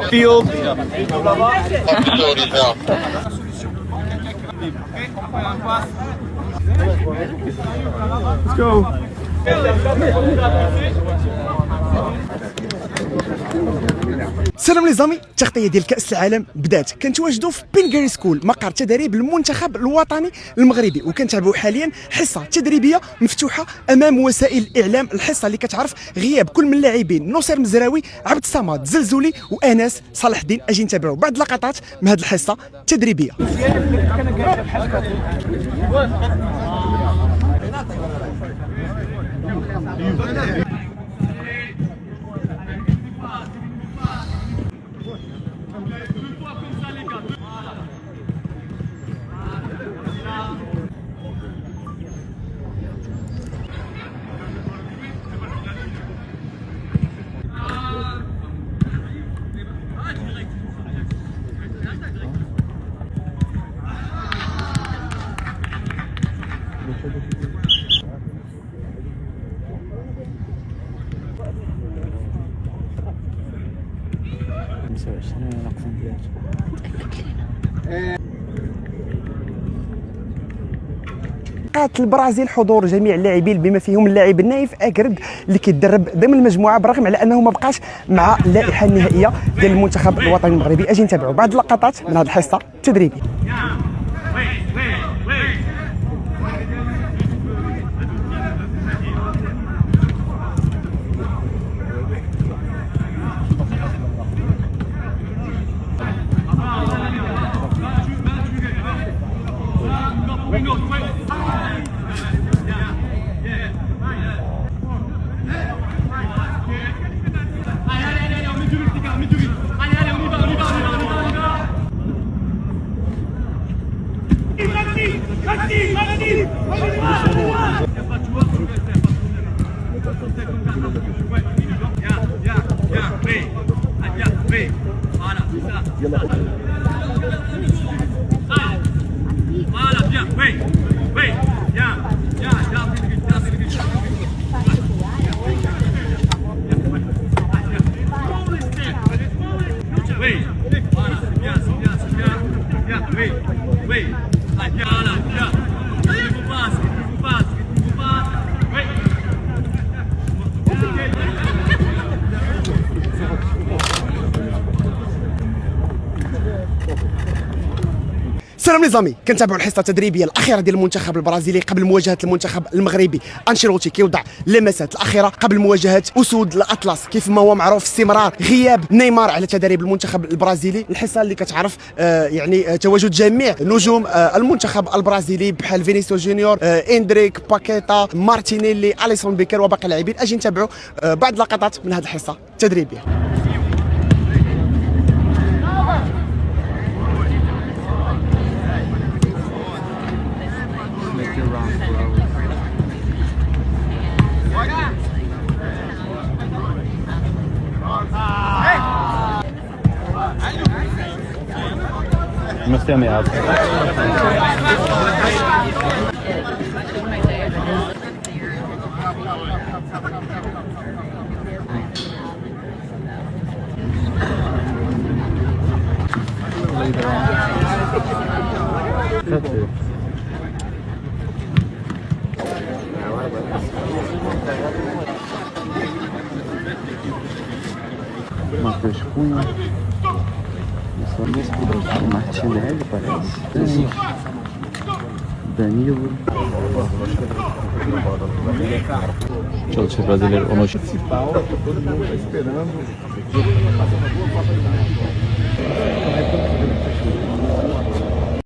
Field. Let's go. سلام لي زامي، التغطيه ديال كاس العالم بدات. كنتواجدوا في بنغاري سكول، مقر تدريب المنتخب الوطني المغربي، وكنتابعوا حاليا حصه تدريبيه مفتوحه امام وسائل الاعلام. الحصه اللي كتعرف غياب كل من اللاعبين نصير مزراوي، عبد الصمد زلزولي وانس صلاح الدين. اجي نتابعوا بعض اللقطات من هذه الحصه التدريبيه. البرازيل حضور جميع اللاعبين بما فيهم اللاعب النايف اكرد اللي كيتدرب ضمن المجموعه برغم على انه ما بقاش مع اللائحه النهائيه ديال المنتخب الوطني المغربي. اجي نتابعوا بعض اللقطات من هذه الحصه التدريبيه. سلام لي زامي، كنتابعوا الحصه التدريبيه الاخيره ديال المنتخب البرازيلي قبل مواجهه المنتخب المغربي. انشيلوتي كيوضع اللمسات الاخيره قبل مواجهه اسود الاطلس. كيف ما هو معروف استمرار غياب نيمار على تدريب المنتخب البرازيلي. الحصه اللي كتعرف يعني تواجد جميع نجوم المنتخب البرازيلي بحال فينيسيوس جونيور، اندريك، باكيتا، مارتينيلي، اليسون بيكر وباقي اللاعبين. اجي نتابعوا بعض اللقطات من هذه الحصه التدريبيه. مستمع. Matheus Cunha. Martinelli, parece. Danilo. Çalışır brasileiro. O principal, todo mundo está esperando.